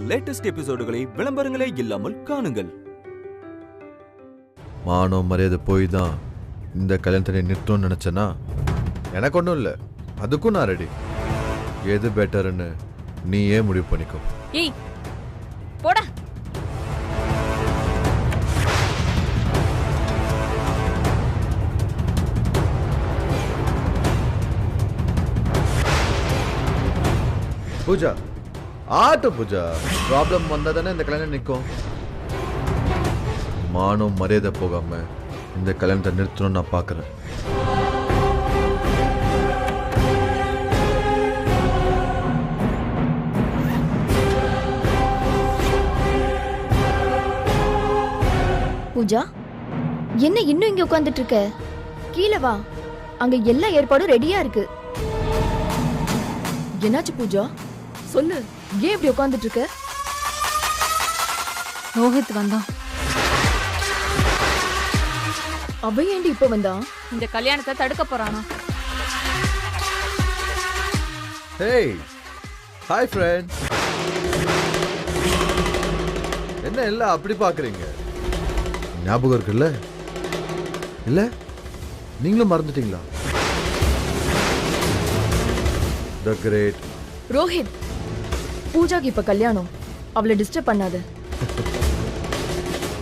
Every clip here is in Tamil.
லேட்டஸ்ட் எபிசோடுகளை விளம்பரங்களே இல்லாமல் காணுங்கள். மானம் மரியாதை போய் தான் இந்த கல்யாணத்தை நிறுத்தணும்னு நினைச்சேன்னா எனக்கு ஒன்றும் இல்லை, அதுக்கும் நான் ரெடி. எது பெட்டர்னு நீயே முடிவு பண்ணிக்கோ. ஏய் போடா. பூஜா ஆட்டோ பூஜா, ப்ராப்ளம் வந்தா தானே இந்த கல்யாணம் நிற்கும். மானம் மரியாதை போகாம இந்த கல்யாணத்தை நிறுத்தணும்னு நான் பார்க்குறேன். பூஜா, என்ன இன்னும் இங்க உட்கார்ந்துட்டு இருக்க? கீழே வா, அங்க எல்லா ஏற்பாடும் ரெடியா இருக்கு. என்னாச்சு பூஜா, சொல்லு, ஏன் இப்படி உட்கார்ந்துட்டு இருக்க? ரோஹித் வந்தான். அவன் ஏண்டி இப்ப வந்தான்? இந்த கல்யாணத்தை தடுக்க போறானா? Hey, hi friends. என்ன எல்லாம் அப்படி பார்க்குறீங்க? ஞாபகம் இருக்குல்ல? இல்லை, நீங்களும் மறந்துட்டீங்களா? த கிரேட் ரோஹித், பூஜாக்கு இப்ப கல்யாணம், அவளை டிஸ்டர்ப் பண்ணாத.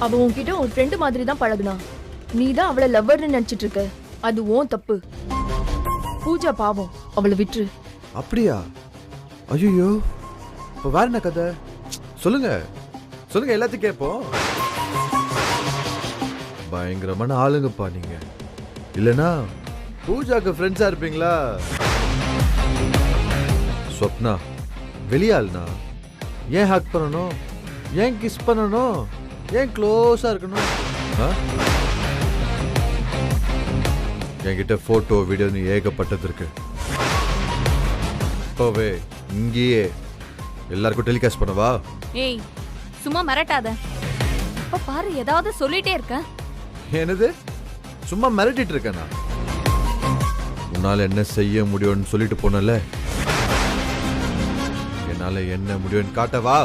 அவ உன்கிட்ட ஒரு ஃப்ரெண்டு மாதிரி தான் பழகுனா, நீ தான் அவளை லவ்வர்னு நினைச்சிட்டு இருக்க. அது உன் தப்பு. பூஜா பாவம், அவளை விட்டுரு. அப்படியா? ஐயோ, இப்போ வேற என்ன கதை? சொல்லுங்க சொல்லுங்க, எல்லாத்தையும் கேட்போம். பயங்கரமான ஆளுங்கப்பா நீங்க. இல்லைன்னா பூஜாக்கு ஃப்ரெண்ட்ஸா இருப்பீங்களா? ஸ்வப்னா வெளியாள்னா ஏன் ஹக் பண்ணணும், ஏன் கிஸ் பண்ணணும், ஏன் க்ளோஸா இருக்கணும்? என்கிட்ட போட்டோ வீடியோன்னு ஏகப்பட்டது இருக்கு. இப்போவே இங்கேயே எல்லாருக்கும் டெலிகாஸ்ட் பண்ணவா? ஏய் சும்மா மிரட்டாத. இப்ப பாரு ஏதாவது சொல்லிட்டே இருக்க. என்னது சும்மா மிரட்டிட்டு இருக்கேனா? உன்னால என்ன செய்ய முடியும்னு சொல்லிட்டு போனல, என்னால என்ன முடியும்னு காட்டவா?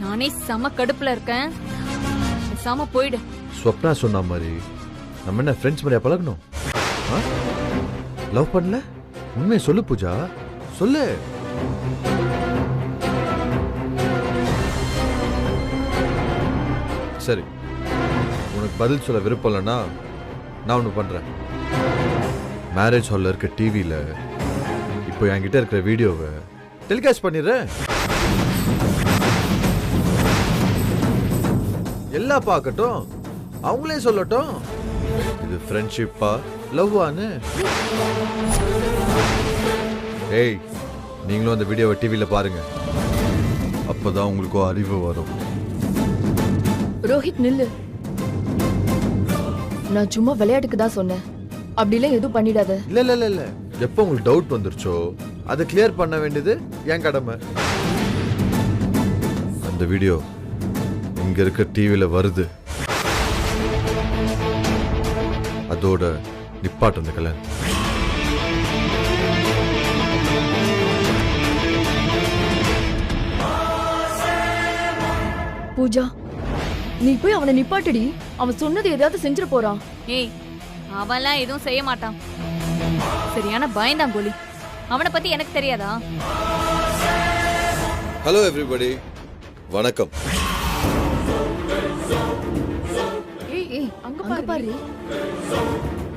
நானே செம கடுப்புல இருக்கேன், பேசாம போயிடு. ஸ்வப்னா சொன்ன மாதிரி நம்ம என்ன ஃப்ரெண்ட்ஸ் மாதிரியா பழகணும்? லவ் பண்ணல? உண்மையை சொல்லு பூஜா, சொல்லு. சரி, உனக்கு பதில் சொல்ல விருப்பம் இல்லைன்னா நான் ஒன்று பண்றேன். மேரேஜ் ஹாலில் இருக்க டிவியில் இப்போ என்கிட்ட இருக்கிற வீடியோவை டெலிகாஸ்ட் பண்ணிடுறேன். எல்லாம் பார்க்கட்டும், அவங்களே சொல்லட்டும் இது ஃப்ரெண்ட்ஷிப்பா லவ்வான்னு. ஏய், நீங்களும் அந்த வீடியோவை டிவியில் பாருங்க, அப்பதான் உங்களுக்கு அறிவு வரும். ரோஹித் நில்லு, நான் சும்மா விளையாட்டுக்கு தான் சொன்னேன், அப்படிலாம் எதுவும் பண்ணிடாத. இல்ல இல்ல இல்ல, எப்போ உங்களுக்கு டவுட் வந்துருச்சோ அதை கிளியர் பண்ண வேண்டியது என் கடமை. அந்த வீடியோ இங்க இருக்க டிவியில வருது, அதோட நிப்பாட்டு அந்த கல்யாணம். பூஜா, நீ போய் அவனை நிப்பாட்டடி, அவன் சொன்னது ஏதாவது செஞ்சிட போறான். ஏய் அவன்லாம் எதுவும் செய்ய மாட்டான், சரியான பயந்தாங்கோலி. அவனை பத்தி எனக்கு தெரியாதா? ஹலோ எவ்ரிபடி, வணக்கம். ஏய் ஏய், அங்க பாரு.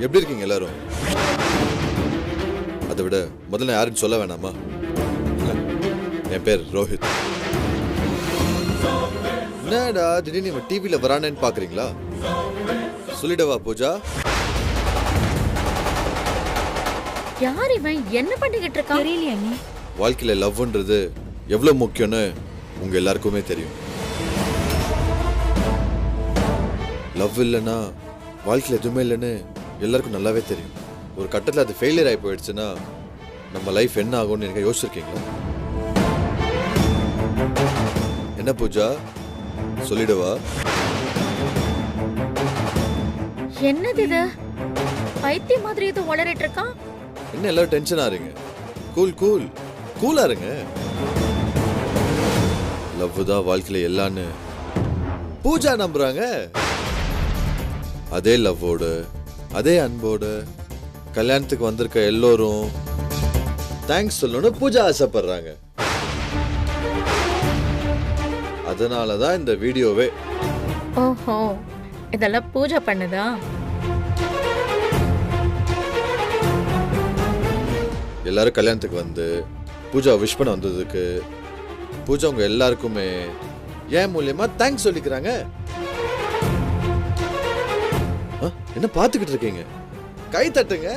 எப்படி இருக்கீங்க எல்லாரும்? அதை விட முதல்ல யாருன்னு சொல்ல வேணாமா? என் பேர் ரோஹித். என்னடா திடீர்னு இவன் டிவியில் வரானேன்னு பார்க்குறீங்களா? சொல்லிடவா பூஜா? யார் இவன், என்ன பண்ணிக்கிட்டு இருக்கான்? தெரியலையா நீ? வாழ்க்கையில் லவ்ன்றது எவ்வளோ முக்கியம்னு உங்கள் எல்லாருக்குமே தெரியும். லவ் இல்லைன்னா வாழ்க்கையில் எதுவுமே இல்லைன்னு எல்லாருக்கும் நல்லாவே தெரியும். ஒரு கட்டத்தில் அது ஃபெயிலியர் ஆகி போயிடுச்சுன்னா நம்ம லைஃப் என்ன ஆகும்னு எனக்கு யோசிச்சிருக்கீங்களா? என்ன பூஜா, சொல்லிடுவா? என்னது இது, பைத்திய மாதிரி இது உளறிட்டு இருக்கான். என்ன எல்லாரும் டென்ஷன் ஆறீங்க? கூல் கூல் கூலா இருங்க. லவ் தான் வாழ்க்கையில எல்லான்னு பூஜா நம்புறாங்க. அதே லவ்வோடு அதே அன்போடு கல்யாணத்துக்கு வந்திருக்க எல்லோரும் தேங்க்ஸ் சொல்லணும்னு பூஜா ஆசைப்படுறாங்க. அதனாலதான் இந்த வீடியோவே. ஓஹோ, இதெல்லாம் பூஜை பண்ணுதா? எல்லாரும் கல்யாணத்துக்கு வந்து பூஜா விஷ் பண்ண வந்ததுக்கு பூஜா உங்க எல்லாருக்குமே ஏன் மூலியமா தேங்க்ஸ் சொல்லிக்கிறாங்க. என்ன பாத்துக்கிட்டு இருக்கீங்க? கை தட்டுங்க.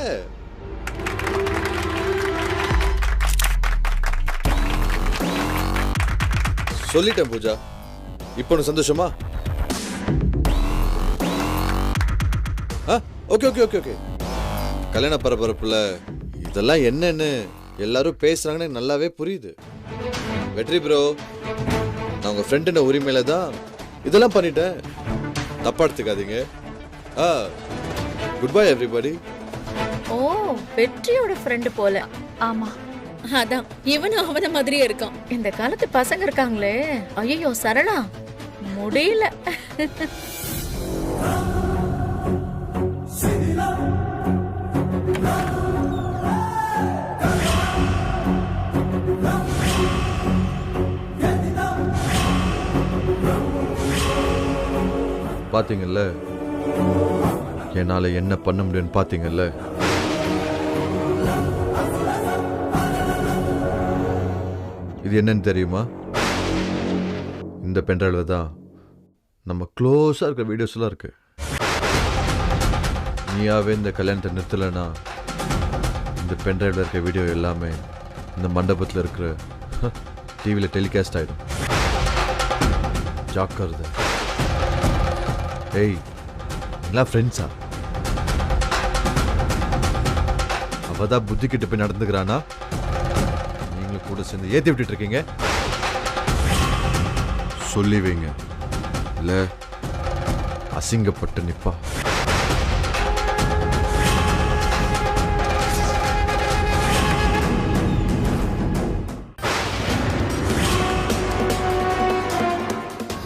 சொல்லிட்டேன் பூஜா, இப்போ சந்தோஷமா? Okay okay okay okay. கல்யாண பரபரப்புல இதெல்லாம் என்னன்னு எல்லாரும் பேசுறாங்கன்னு நல்லாவே புரியுது. வெற்றி ப்ரோ, நான் உங்க ஃப்ரெண்டுன உரிமையில தான் இதெல்லாம் பண்ணிட்டேன். தப்பா எடுத்துக்காதீங்க. Good bye everybody. ஓ, வெற்றியோட ஃப்ரெண்டு போல. ஆமா, அதான் இவனும் அவன மாதிரியே இருக்கான். இந்த காலத்து பசங்க இருக்காங்களே, ஐயோ சரளா முடியல. பாத்தீங்கல்ல என்னால என்ன பண்ண முடியும்னு பாத்தீங்கல்ல. இது என்னன்னு தெரியுமா? இந்த பென்ட்ரைவ்ல தான் நம்ம க்ளோஸா இருக்கிற வீடியோஸ் எல்லாம் இருக்கு. நீயாவே இந்த கல்யாணத்தை நிறுத்தலைன்னா இந்த பென்ட்ரைவ்ல இருக்க வீடியோ எல்லாமே இந்த மண்டபத்தில் இருக்கிற டிவியில் டெலிகாஸ்ட் ஆயிடும். ஜாக்கிரதை. ஏய், எல்லாம் ஃப்ரெண்ட்ஸா? அவதான் புத்தி கிட்ட போய் நடந்துக்கிறானா? நீங்களும் கூட சேர்ந்து ஏத்தி விட்டுட்டு இருக்கீங்க. சொல்லி வைங்க, இல்ல அசிங்கப்பட்டு நிப்பா.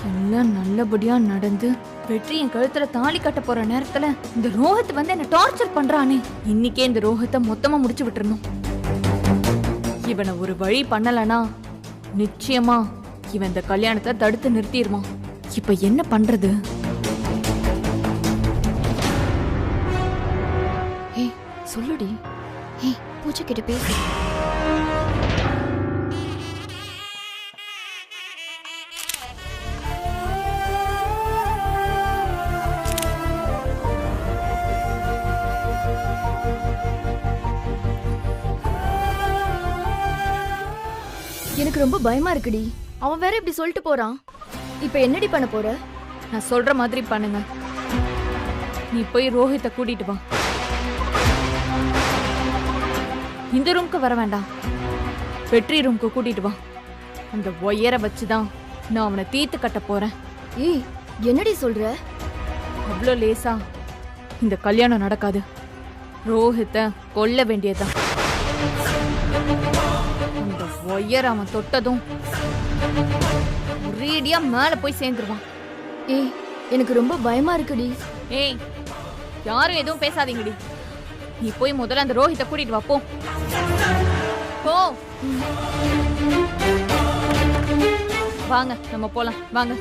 எல்லாம் நல்லபடியா நடந்து வெற்றி என் கழுத்துல தாலி கட்ட போற நேரத்துல இந்த ரோஹித் வந்து என்ன டார்ச்சர் பண்றானே. இன்னைக்கே இந்த ரோஹித்தை மொத்தமா முடிச்சு விட்டுறணும். இவனை ஒரு வழி பண்ணலனா நிச்சயமா இவன் இந்த கல்யாணத்தை தடுத்து நிறுத்திடுவான். இப்ப என்ன பண்றது? ஏய் சொல்லுடி. ஏய் பூஜை கிட்ட பேசு. எனக்கு ரொம்ப பயமா இருக்குடி. அவன் வேற இப்படி சொல்லிட்டு போறான். இப்ப என்னடி பண்ண போற? நான் சொல்ற மாதிரி பண்ணுங்க. நீ போய் ரோஹித்தை கூட்டிட்டு வா. இந்த ரூம்க்கு வர வேண்டாம், வெற்றி ரூம்க்கு கூட்டிட்டு வா. அந்த ஒயரை வச்சுதான் நான் அவனை தீர்த்து கட்ட போறேன். ஏய் என்னடி சொல்ற? அவ்வளோ லேசா இந்த கல்யாணம் நடக்காது. ரோஹித்தை கொல்ல வேண்டியதுதான். அந்த ஒயர் அவன் தொட்டதும் ஒரேடியா மேல போய் சேர்ந்துருவான். ஏய் எனக்கு ரொம்ப பயமா இருக்குடி. ஏய் யாரும் எதுவும் பேசாதீங்கடி. நீ போய் முதல்ல அந்த ரோஹித்தை கூட்டிட்டு வா. போ போ. வாங்க நம்ம போலாம் வாங்க.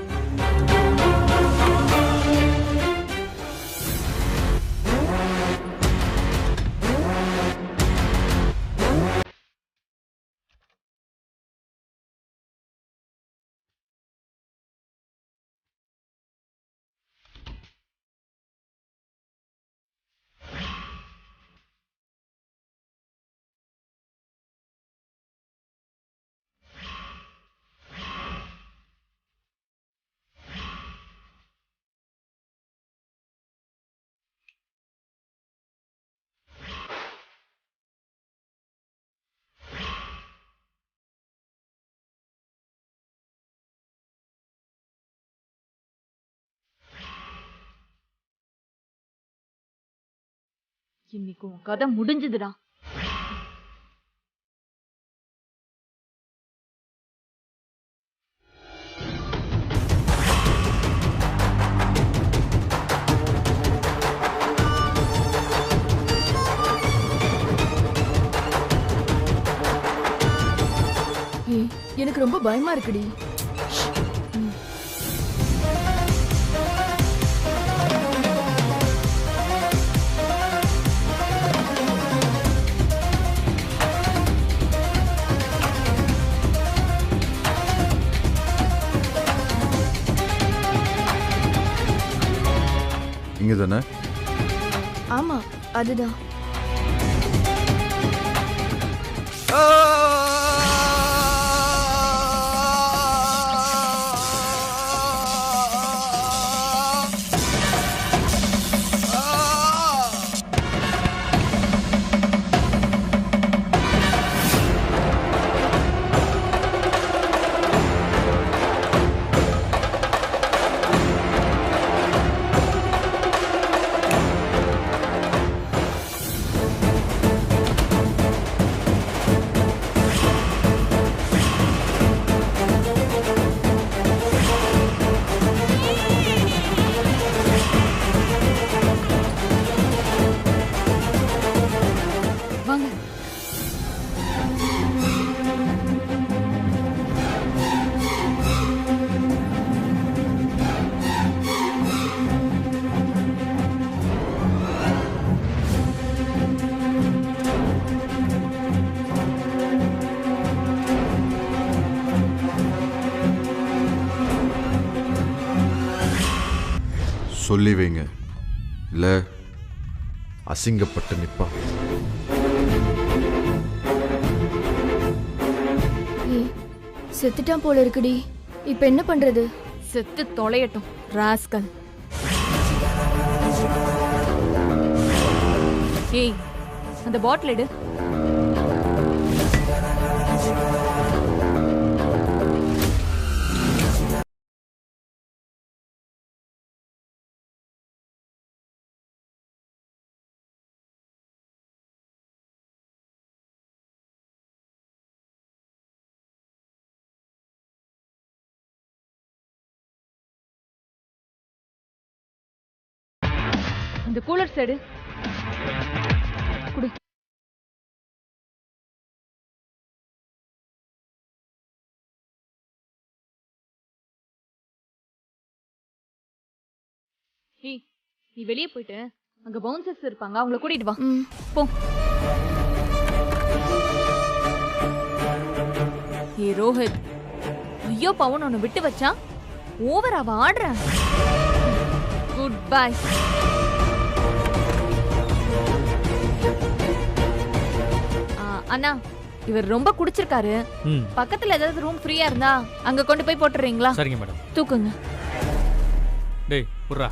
இன்னைக்கு உன் கதை முடிஞ்சதுடா. எனக்கு ரொம்ப பயமா இருக்குடி. இங்க தானே? ஆமா, அதுதான். சொல்லி வைங்க, இல்ல அசிங்கப்பட்டு நிப்பா. செத்துட்டான் போல இருக்குடி. இப்ப என்ன பண்றது? செத்து தொலையட்டும் ராஸ்கல். ஏய், அந்த பாட்டில் எடு. இந்த கூலர் சைடு குடு. ஏய், நீ வெளியே போயிட்டு அங்க பவுன்சர்ஸ் இருப்பாங்க, அவங்கள கூட்டிட்டு வா. போ. ஏய் ரோஹித், ஐயோ பவன் உன்னை விட்டு வச்சா ஓவர் அவ ஆடுற. Good bye. அண்ணா, இவர் ரொம்ப குடிச்சிருக்காரு. பக்கத்துல ஏதாவது ரூம் ஃப்ரீயா இருந்தா அங்க கொண்டு போய் போட்டுறீங்களா? சரிங்க மேடம். தூக்குங்க. டேய் புர்ரா.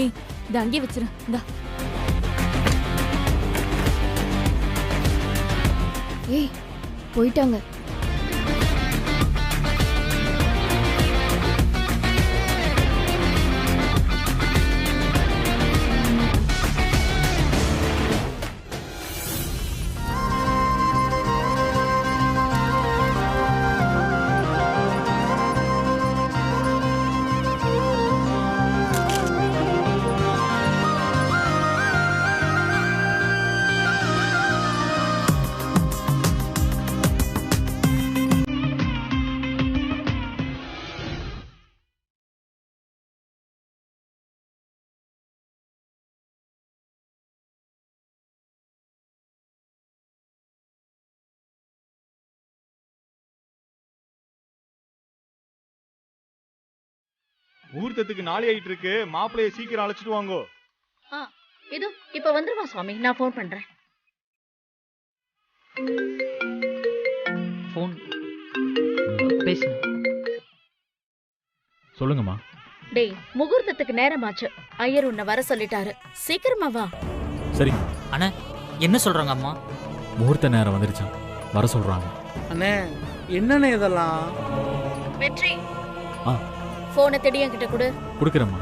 ஏய், இத அங்கேயே வச்சிரு. இந்தா. ஏய், போயிட்டாங்க. முகூர்த்தத்துக்கு நாளை ஆயிட்டு இருக்கு. மாப்பிள்ளைய சீக்கிரம் அழைச்சிட்டு வாங்கோ. இதோ இப்ப வந்துருவா சுவாமி, நான் போன் பண்றேன். போன் பேசுங்க. சொல்லுங்கம்மா. டேய், முகூர்த்தத்துக்கு நேரமாச்சு. ஐயர் உன்னை வர சொல்லிட்டாரு, சீக்கிரமா வா. சரிங்க அண்ணா. என்ன சொல்றாங்க அம்மா? முகூர்த்த நேரம் வந்துருச்சான், வர சொல்றாங்க. அண்ணே, என்னண்ணே இதெல்லாம்? வெற்றி ஆ போனை தேடி என்கிட்ட கொடு. கொடுக்குறேம்மா.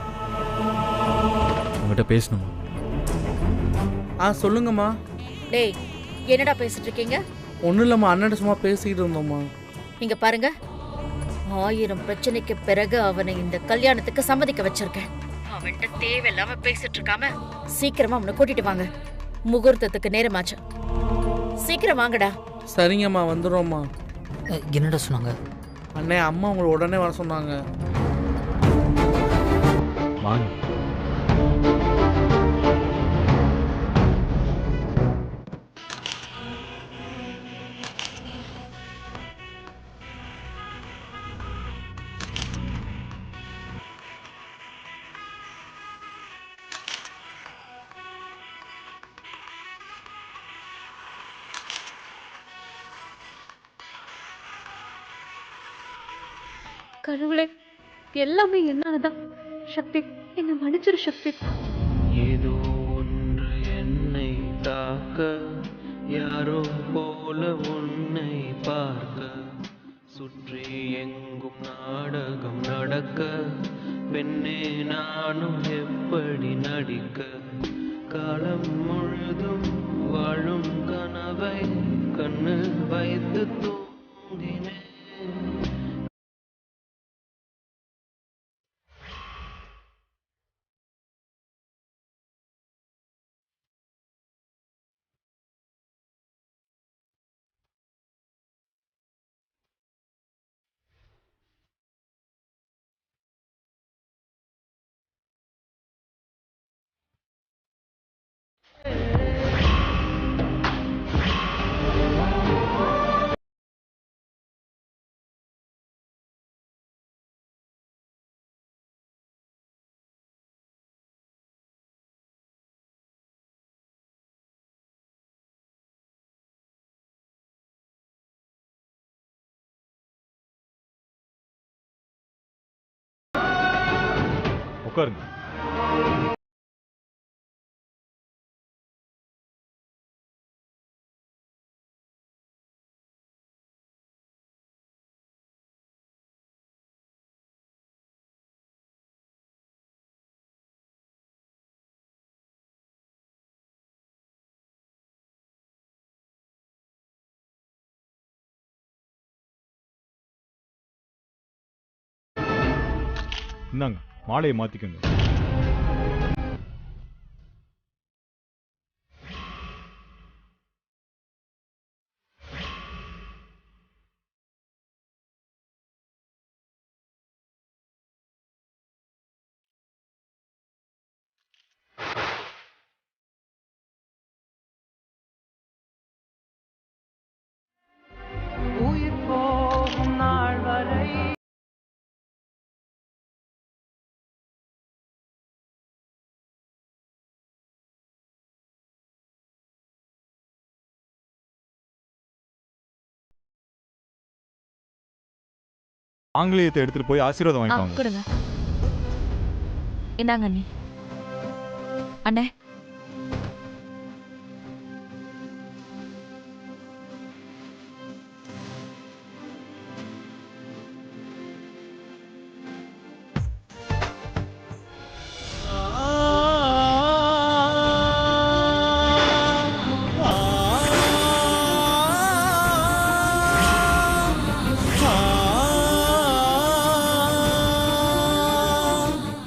உங்கள்கிட்ட பேசணுமா? சொல்லுங்கம்மா. டேய் என்னடா பேசிட்டு இருக்கீங்க? ஒன்றும் இல்லைம்மா, அண்ணன் சும்மா பேசிக்கிட்டு இருந்தோம்மா. இங்க பாருங்க, 1000 பிரச்சனைக்கு பிறகு அவனை இந்த கல்யாணத்துக்கு சம்மதிக்க வச்சிருக்கேன். அவன்கிட்ட தேவையில்லாம பேசிட்டு இருக்காம சீக்கிரமா அவனை கூட்டிட்டு வாங்க. முகூர்த்தத்துக்கு நேரமாச்சு. சீக்கிரம் வாங்கடா. சரிங்கம்மா, வந்துடுறோம்மா. என்னடா சொன்னாங்க? அண்ணே, அம்மா உங்களை உடனே வர சொன்னாங்க. வாங்க. கடவுளே, எல்லாமே என்னாலதான். சக்தி, என்ன மன்னிச்சிரு சக்தி. ஏதோ ஒன்று என்னை தாக்க, யாரோ போல உன்னை பார்க்க, சுற்றி எங்கும் நாடகம் நடக்க, பெண்ணே நானும் எப்படி நடிக்க, காலம் முழுதும் வாழும் கனவை கண்ணு வைத்து தூங்கினேன். உட்காருங்க. இந்தாங்க, மாலையை மாத்திக்கோங்க. உயிர் போகும் நாள் வரை ஆங்கிலேயத்தை எடுத்துட்டு போய் ஆசீர்வாதம் வாங்கிக்கோங்க. கொடுங்க. என்னங்க நீ அண்ணே?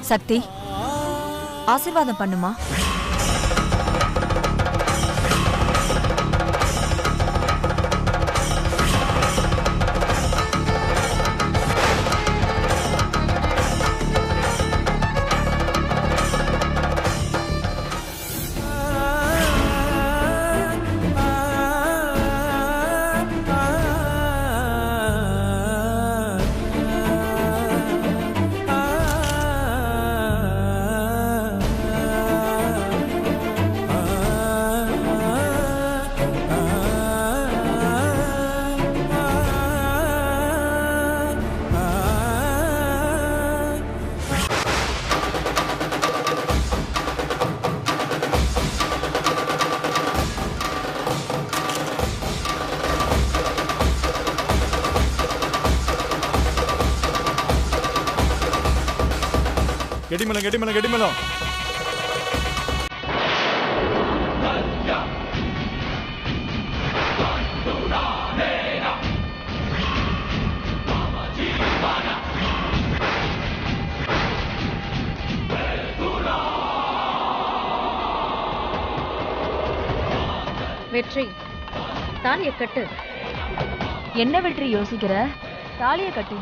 சக்தி, ஆசீர்வாதம் பண்ணுமா. கெடிமலம் கெடிமலம் கெடிமலம். வெற்றி தாலிய கட்டு. என்ன வெற்றி யோசிக்கிற? தாலிய கட்டு.